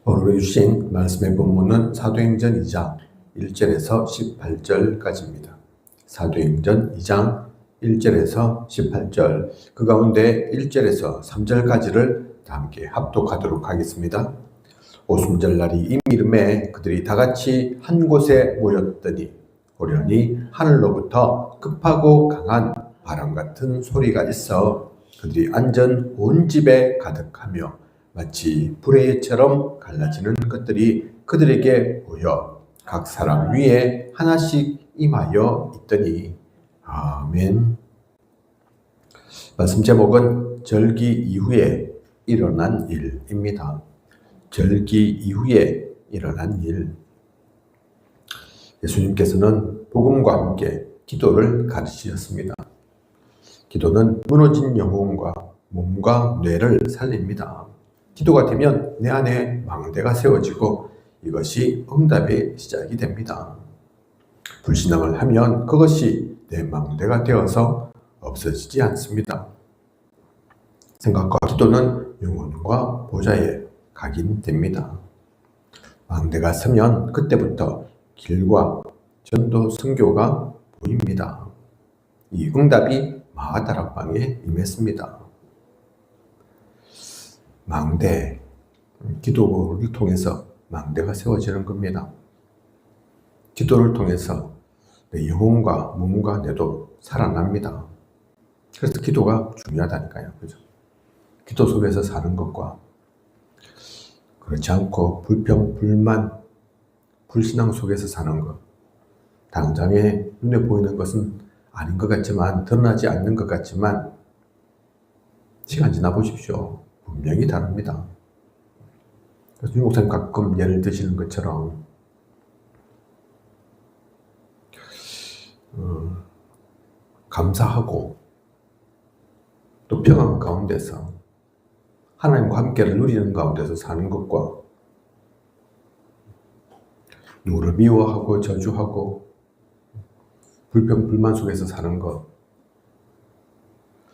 오늘 주신 말씀의 본문은 사도행전 2장 1절에서 18절까지입니다. 사도행전 2장 1절에서 18절, 그 가운데 1절에서 3절까지를 함께 합독하도록 하겠습니다. 오순절날이 이미 이름에 그들이 다같이 한 곳에 모였더니 호련히 하늘로부터 급하고 강한 바람 같은 소리가 있어 그들이 앉은 온 집에 가득하며 마치 불의 처럼 갈라지는 것들이 그들에게 보여 각 사람 위에 하나씩 임하여 있더니. 아멘. 말씀 제목은 절기 이후에 일어난 일입니다. 절기 이후에 일어난 일. 예수님께서는 복음과 함께 기도를 가르치셨습니다. 기도는 무너진 영혼과 몸과 뇌를 살립니다. 기도가 되면 내 안에 망대가 세워지고 이것이 응답의 시작이 됩니다. 불신앙을 하면 그것이 내 망대가 되어서 없어지지 않습니다. 생각과 기도는 영혼과 보좌에 각인됩니다. 망대가 서면 그때부터 길과 전도 선교가 보입니다. 이 응답이 마가다락방에 임했습니다. 망대, 기도를 통해서 망대가 세워지는 겁니다. 기도를 통해서 내 영혼과 몸과 뇌도 살아납니다. 그래서 기도가 중요하다니까요. 그죠? 기도 속에서 사는 것과 그렇지 않고 불평, 불만, 불신앙 속에서 사는 것, 당장에 눈에 보이는 것은 아닌 것 같지만, 드러나지 않는 것 같지만 시간 지나 보십시오. 분명히 다릅니다. 그래서 유 목사님 가끔 예를 드시는 것처럼 감사하고 또 평안 가운데서 하나님과 함께를 누리는 가운데서 사는 것과 누구를 미워하고 저주하고 불평 불만 속에서 사는 것,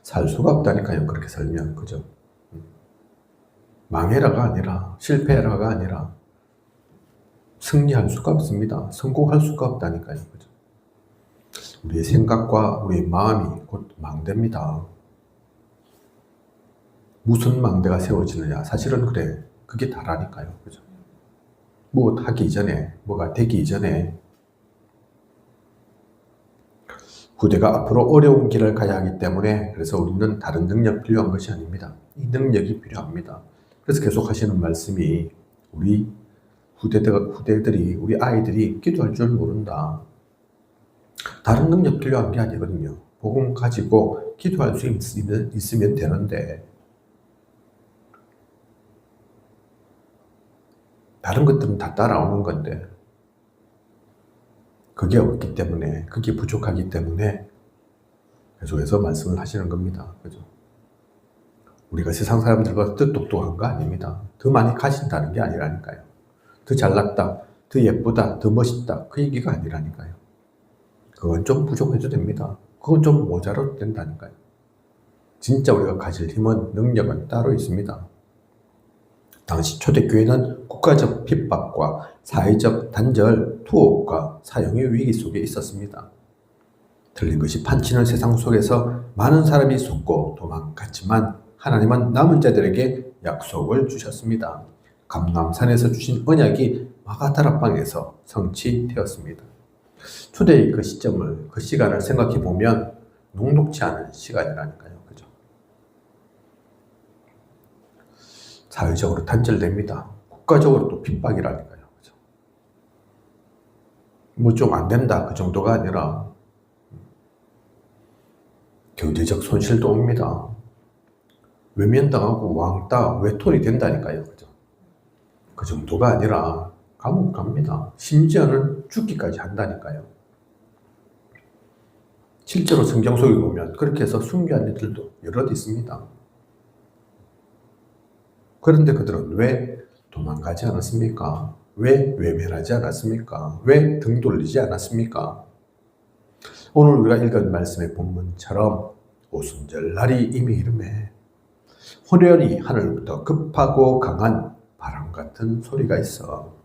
살 수가 없다니까요. 그렇게 살면. 그죠? 망해라가 아니라, 실패해라가 아니라 승리할 수가 없습니다. 성공할 수가 없다니까요. 그죠? 우리의 생각과 우리의 마음이 곧 망대입니다. 무슨 망대가 세워지느냐? 사실은 그래. 그게 다라니까요. 그죠? 무엇 하기 이전에, 뭐가 되기 이전에 후대가 앞으로 어려운 길을 가야 하기 때문에, 그래서 우리는 다른 능력 필요한 것이 아닙니다. 이 능력이 필요합니다. 그래서 계속 하시는 말씀이 우리 후대들이, 우리 아이들이 기도할 줄 모른다. 다른 능력 필요한 게 아니거든요. 복음 가지고 기도할 수 있으면 되는데, 다른 것들은 다 따라오는 건데, 그게 없기 때문에, 그게 부족하기 때문에 계속해서 말씀을 하시는 겁니다. 그죠? 우리가 세상 사람들보다 더 똑똑한 거 아닙니다. 더 많이 가진다는 게 아니라니까요. 더 잘났다, 더 예쁘다, 더 멋있다, 그 얘기가 아니라니까요. 그건 좀 부족해도 됩니다. 그건 좀 모자라도 된다니까요. 진짜 우리가 가질 힘은, 능력은 따로 있습니다. 당시 초대교회는 국가적 핍박과 사회적 단절, 투옥과 사형의 위기 속에 있었습니다. 틀린 것이 판치는 세상 속에서 많은 사람이 속고 도망갔지만 하나님은 남은 자들에게 약속을 주셨습니다. 감람산에서 주신 언약이 마가다락방에서 성취되었습니다. 초대의 그 시점을, 그 시간을 생각해 보면 녹록지 않은 시간이라니까요. 그죠? 사회적으로 단절됩니다. 국가적으로 또 핍박이라니까요. 그죠? 뭐 좀 안 된다, 그 정도가 아니라 경제적 손실도 옵니다. 외면당하고 왕따, 외톨이 된다니까요. 그죠? 그 정도가 아니라 감옥 갑니다. 심지어는 죽기까지 한다니까요. 실제로 성경 속에 보면 그렇게 해서 순교한 이들도 여럿 있습니다. 그런데 그들은 왜 도망가지 않았습니까? 왜 외면하지 않았습니까? 왜 등 돌리지 않았습니까? 오늘 우리가 읽은 말씀의 본문처럼 오순절 날이 이미 이름에 호련히 하늘부터 급하고 강한 바람 같은 소리가 있어.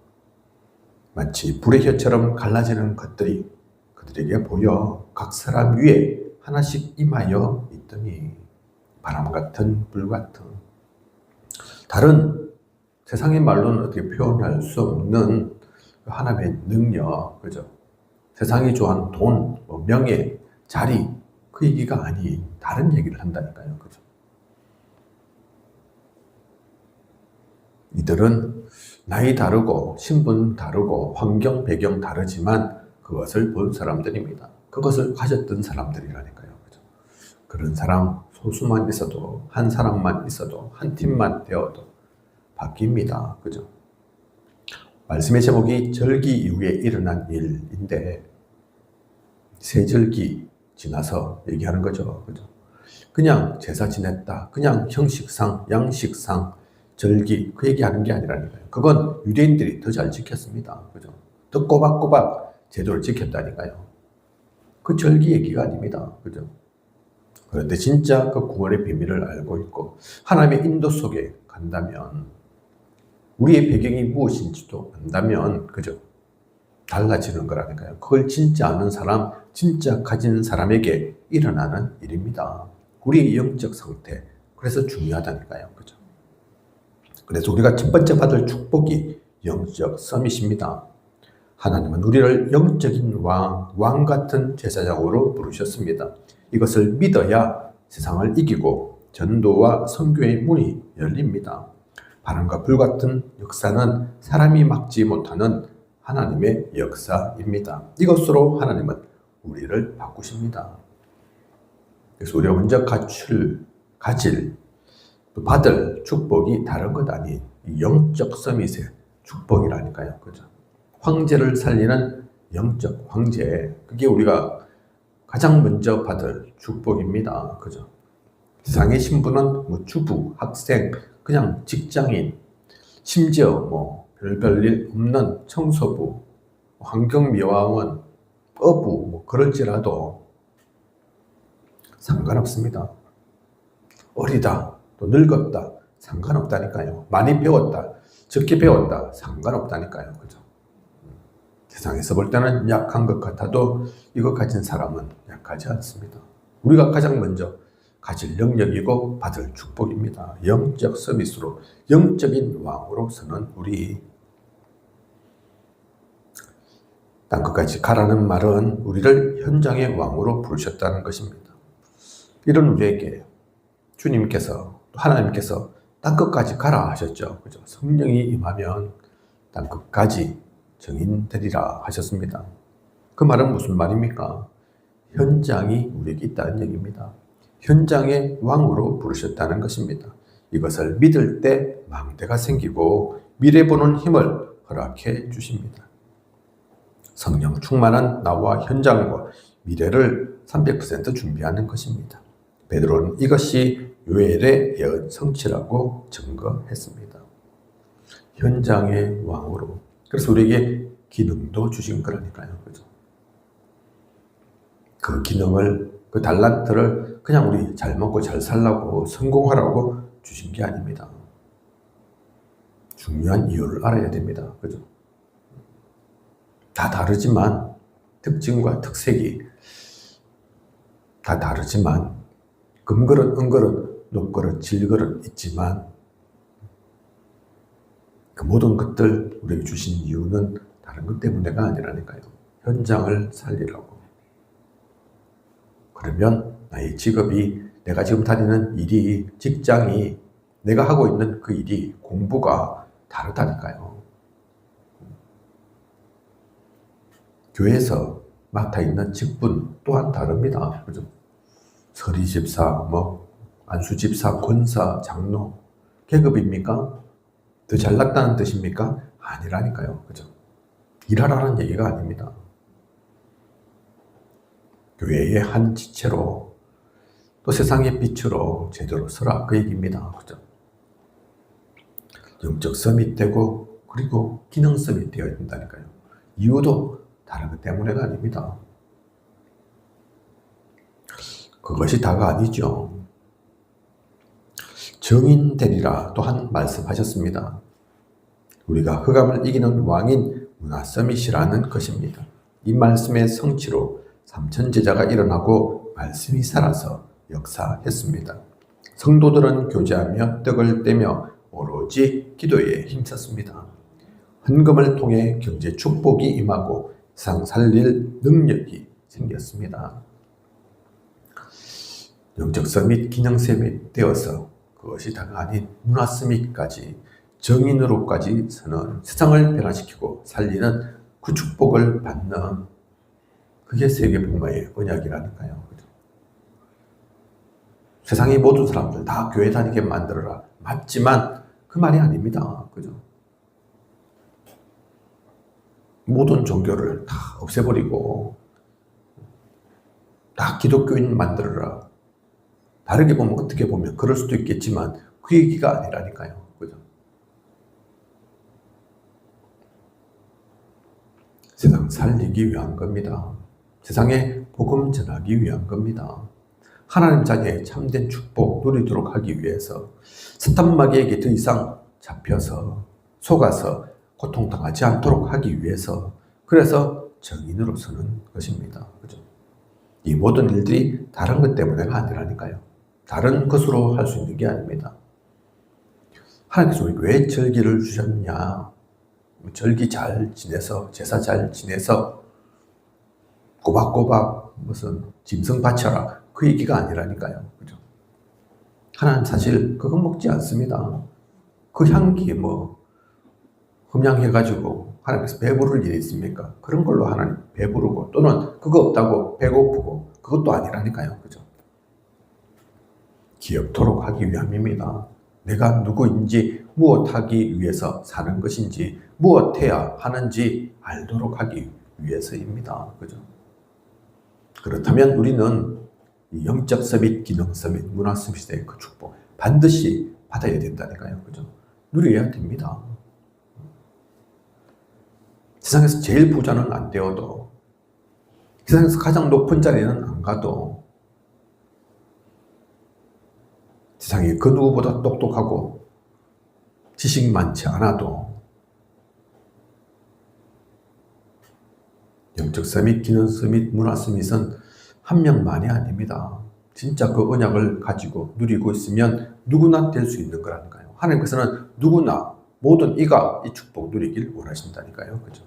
마치 불의 혀처럼 갈라지는 것들이 그들에게 보여 각 사람 위에 하나씩 임하여 있더니 바람 같은 불 같은 다른 세상의 말로는 어떻게 표현할 수 없는 하나님의 능력, 그죠? 세상이 좋아하는 돈, 명예, 자리, 그 얘기가 아닌 다른 얘기를 한다니까요, 그죠? 이들은 나이 다르고 신분 다르고 환경 배경 다르지만 그것을 본 사람들입니다. 그것을 가졌던 사람들이라니까요, 그죠? 그런 사람 소수만 있어도 한 사람만 있어도 한 팀만 되어도 바뀝니다, 그죠? 말씀의 제목이 절기 이후에 일어난 일인데 세절기 지나서 얘기하는 거죠, 그죠? 그냥 제사 지냈다, 그냥 형식상, 양식상 절기 그 얘기하는 게 아니라니까요. 그건 유대인들이 더 잘 지켰습니다, 그죠? 더 꼬박꼬박 제도를 지켰다니까요. 그 절기 얘기가 아닙니다, 그죠? 그런데 진짜 그 구원의 비밀을 알고 있고 하나님의 인도 속에 간다면 우리의 배경이 무엇인지도 안다면 그죠? 달라지는 거라니까요. 그걸 진짜 아는 사람, 진짜 가진 사람에게 일어나는 일입니다. 우리의 영적 상태, 그래서 중요하다니까요, 그죠? 그래서 우리가 첫 번째 받을 축복이 영적 서밋입니다. 하나님은 우리를 영적인 왕 같은 제사장으로 부르셨습니다. 이것을 믿어야 세상을 이기고 전도와 선교의 문이 열립니다. 바람과 불 같은 역사는 사람이 막지 못하는 하나님의 역사입니다. 이것으로 하나님은 우리를 바꾸십니다. 그래서 우리가 먼저 가질, 또 받을 축복이 다른 것 아닌 영적 서밋의 축복이라니까요, 그죠? 황제를 살리는 영적 황제, 그게 우리가 가장 먼저 받을 축복입니다, 그죠? 세상의 신분은 주부, 학생, 그냥 직장인, 심지어 별일 없는 청소부, 환경미화원, 어부, 그럴지라도 상관없습니다. 어리다, 또 늙었다, 상관없다니까요. 많이 배웠다, 적게 배웠다, 상관없다니까요, 그죠? 세상에서 볼 때는 약한 것 같아도 이거 가진 사람은 약하지 않습니다. 우리가 가장 먼저 가질 영역이고 받을 축복입니다. 영적 서밋으로 영적인 왕으로 서는 우리. 땅끝까지 가라는 말은 우리를 현장의 왕으로 부르셨다는 것입니다. 이런 우리에게 주님께서 또 하나님께서 땅끝까지 가라 하셨죠, 그죠? 성령이 임하면 땅끝까지 정인되리라 하셨습니다. 그 말은 무슨 말입니까? 현장이 우리에게 있다는 얘기입니다. 현장의 왕으로 부르셨다는 것입니다. 이것을 믿을 때 망대가 생기고 미래 보는 힘을 허락해 주십니다. 성령 충만한 나와 현장과 미래를 300% 준비하는 것입니다. 베드로는 이것이 요엘의 예언 성취라고 증거했습니다. 현장의 왕으로. 그래서 우리에게 기능도 주신 거라니까요, 그죠? 그 기능을, 그 달란트를 그냥 우리 잘 먹고 잘 살라고 성공하라고 주신 게 아닙니다. 중요한 이유를 알아야 됩니다, 그죠? 다 다르지만 특징과 특색이 다 다르지만 금그릇, 은그릇, 녹그릇, 질그릇 있지만 그 모든 것들 우리에게 주신 이유는 다른 것 때문에가 아니라니까요. 현장을 살리라고. 그러면 나의 직업이, 내가 지금 다니는 일이, 직장이, 내가 하고 있는 그 일이, 공부가 다르다니까요. 교회에서 맡아 있는 직분 또한 다릅니다, 그죠? 서리집사, 안수집사, 권사, 장로, 계급입니까? 더 잘났다는 뜻입니까? 아니라니까요, 그죠? 일하라는 얘기가 아닙니다. 교회의 한 지체로 또 세상의 빛으로 제대로 서라, 그 얘기입니다, 그죠? 영적 서밋되고 그리고 기능 서밋 되어야 된다니까요. 이유도 다른 것 때문에가 아닙니다. 그것이 다가 아니죠. 정인되리라 또한 말씀하셨습니다. 우리가 흑암을 이기는 왕인 문화서밋이라는 것입니다. 이 말씀의 성취로 삼천제자가 일어나고 말씀이 살아서 역사했습니다. 성도들은 교제하며 떡을 떼며 오로지 기도에 힘썼습니다. 헌금을 통해 경제 축복이 임하고 세상 살릴 능력이 생겼습니다. 영적 서밋, 기능 서밋 되어서 그것이 다가 아닌 문화 서밋까지 정인으로까지 서는 세상을 변화시키고 살리는 그 축복을 받는 그게 세계복음화의 언약이라니까요. 그죠? 세상의 모든 사람들 다 교회 다니게 만들어라. 맞지만 그 말이 아닙니다. 그죠? 모든 종교를 다 없애버리고 다 기독교인 만들어라. 다르게 보면 어떻게 보면 그럴 수도 있겠지만 그 얘기가 아니라니까요. 그죠? 세상 살리기 위한 겁니다. 세상에 복음 전하기 위한 겁니다. 하나님 자녀의 참된 축복 누리도록 하기 위해서 사탄 마귀에게 더 이상 잡혀서 속아서 고통당하지 않도록 하기 위해서 그래서 정인으로 서는 것입니다. 그죠? 이 모든 일들이 다른 것 때문에가 아니라니까요. 다른 것으로 할 수 있는 게 아닙니다. 하나님께서 우리에게 왜 절기를 주셨냐? 절기 잘 지내서 제사 잘 지내서 꼬박꼬박 무슨 짐승 바쳐라 그 얘기가 아니라니까요. 그죠? 하나님 사실 그거 먹지 않습니다. 그 향기 흠양해가지고 하나님께서 배부를 일이 있습니까? 그런 걸로 하나님 배부르고 또는 그거 없다고 배고프고 그것도 아니라니까요. 그죠? 기억토록 하기 위함입니다. 내가 누구인지 무엇하기 위해서 사는 것인지 무엇해야 하는지 알도록 하기 위해서입니다. 그죠? 그렇다면 우리는 이 영적 서밋, 기능 서밋, 문화 서밋의 그 축복 반드시 받아야 된다니까요. 그죠? 누려야 됩니다. 세상에서 제일 부자는 안 되어도 세상에서 가장 높은 자리는 안 가도 세상에 그 누구보다 똑똑하고 지식 많지 않아도 영적 서밋, 기능 서밋, 문화 서밋은 한 명만이 아닙니다. 진짜 그 언약을 가지고 누리고 있으면 누구나 될 수 있는 거라니까요. 하나님께서는 누구나 모든 이가 이 축복 누리길 원하신다니까요. 그죠?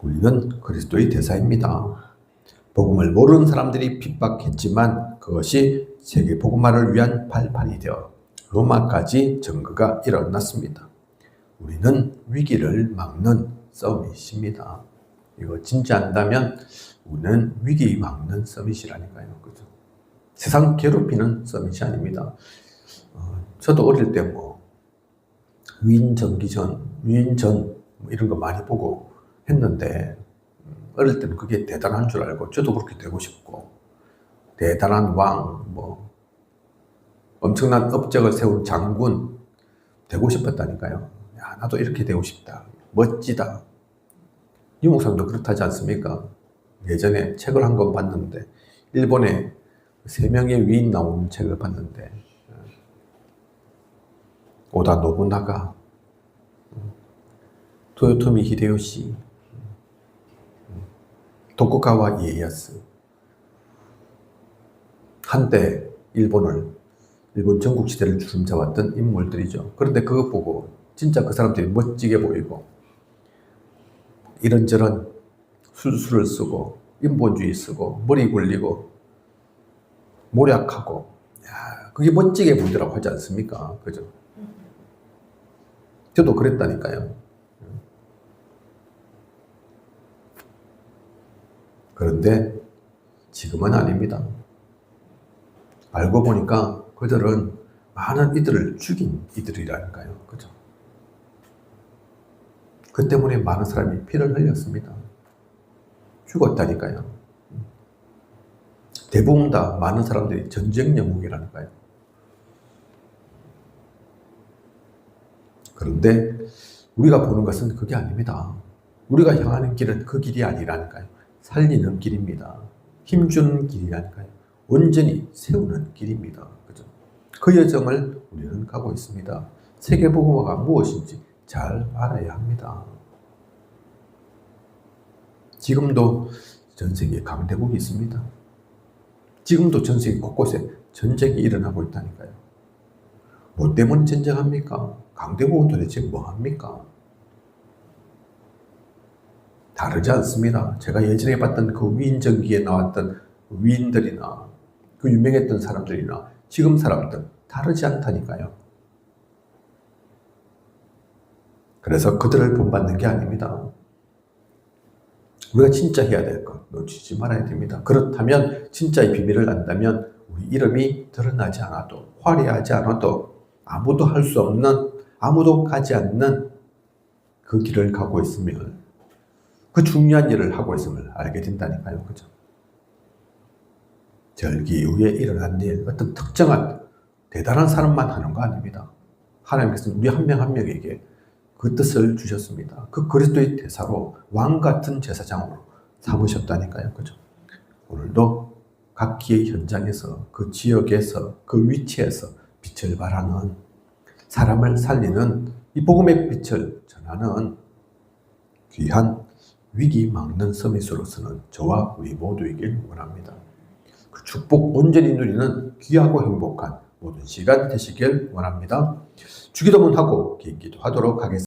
우리는 그리스도의 대사입니다. 복음을 모르는 사람들이 핍박했지만 그것이 세계 복음화를 위한 발판이 되어 로마까지 증거가 일어났습니다. 우리는 위기를 막는 서밋입니다. 이거 진지한다면 우리는 위기 막는 서밋이라니까요. 그죠? 세상 괴롭히는 서밋이 아닙니다. 저도 어릴 때 위인전 이런 거 많이 보고 했는데 어릴 때는 그게 대단한 줄 알고 저도 그렇게 되고 싶고 대단한 왕, 엄청난 업적을 세운 장군 되고 싶었다니까요. 야, 나도 이렇게 되고 싶다. 멋지다. 유 목사님도 그렇다지 않습니까? 예전에 책을 한 권 봤는데 일본에 3명의 위인 나오는 책을 봤는데 오다 노부나가, 토요토미 히데요시, 도쿠가와 이에야스 한때 일본 전국시대를 주름잡았던 인물들이죠. 그런데 그거 보고 진짜 그 사람들이 멋지게 보이고 이런저런 술수를 쓰고 인본주의 쓰고 머리 굴리고 모략하고 그게 멋지게 보이더라고 하지 않습니까? 그죠? 저도 그랬다니까요. 그런데 지금은 아닙니다. 알고 보니까 그들은 많은 이들을 죽인 이들이라니까요. 그죠? 그 때문에 많은 사람이 피를 흘렸습니다. 죽었다니까요. 대부분 다 많은 사람들이 전쟁 영웅이라니까요. 그런데 우리가 보는 것은 그게 아닙니다. 우리가 향하는 길은 그 길이 아니라니까요. 살리는 길입니다. 힘주는 길이라니까요. 온전히 세우는 길입니다. 그죠? 그 여정을 우리는 가고 있습니다. 세계복음화가 무엇인지 잘 알아야 합니다. 지금도 전 세계에 강대국이 있습니다. 지금도 전 세계 곳곳에 전쟁이 일어나고 있다니까요. 뭐 때문에 전쟁합니까? 강대국은 도대체 뭐합니까? 다르지 않습니다. 제가 예전에 봤던 그 위인전기에 나왔던 위인들이나 그 유명했던 사람들이나 지금 사람들 다르지 않다니까요. 그래서 그들을 본받는 게 아닙니다. 우리가 진짜 해야 될 것 놓치지 말아야 됩니다. 그렇다면 진짜의 비밀을 안다면 우리 이름이 드러나지 않아도 화려하지 않아도 아무도 할 수 없는 아무도 가지 않는 그 길을 가고 있으면 그 중요한 일을 하고 있음을 알게 된다니까요. 그죠? 절기 이후에 일어난 일, 어떤 특정한 대단한 사람만 하는 거 아닙니다. 하나님께서는 우리 한 명 한 명에게 그 뜻을 주셨습니다. 그 그리스도의 대사로 왕 같은 제사장으로 삼으셨다니까요. 그죠? 오늘도 각기의 현장에서 그 지역에서 그 위치에서 빛을 발하는 사람을 살리는 이 복음의 빛을 전하는 귀한 위기 막는 서밋으로서는 저와 우리 모두이길 원합니다. 그 축복 온전히 누리는 귀하고 행복한 모든 시간 되시길 원합니다. 주기도문하고 기도하도록 하겠습니다.